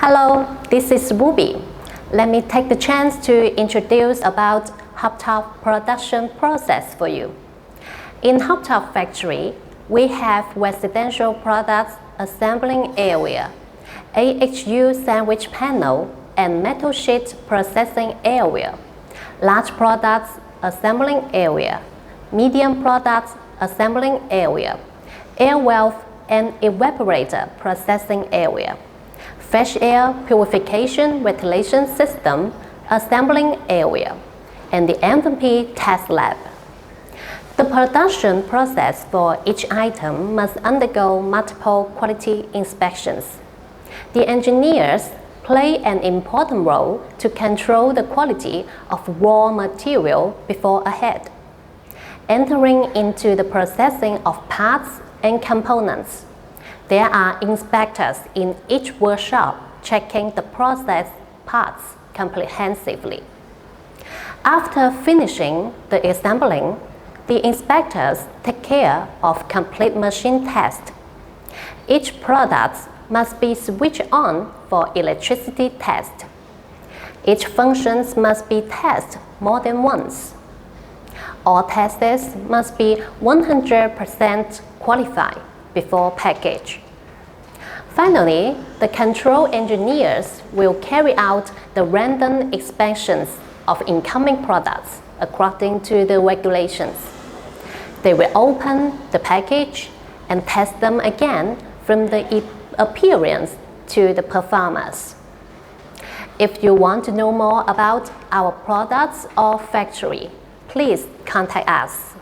Hello, this is Ruby. Let me take the chance to introduce about HOLTOP production process for you. In HOLTOP factory, we have residential products assembling area, AHU sandwich panel, and metal sheet processing area, large products assembling area, medium products assembling area, air valve and evaporator processing area, fresh air purification ventilation system assembling area, and the Enthalpy test lab. The production process for each item must undergo multiple quality inspections. The engineers play an important role to control the quality of raw material before ahead, entering into the processing of parts and components. There are inspectors in each workshop checking the processed parts comprehensively. After finishing the assembling, the inspectors take care of complete machine test. Each product must be switched on for electricity test. Each functions must be tested more than once. All tests must be 100% qualified before package. Finally, the control engineers will carry out the random inspections of incoming products according to the regulations. They will open the package and test them again from the appearance to the performance. If you want to know more about our products or factory, please contact us.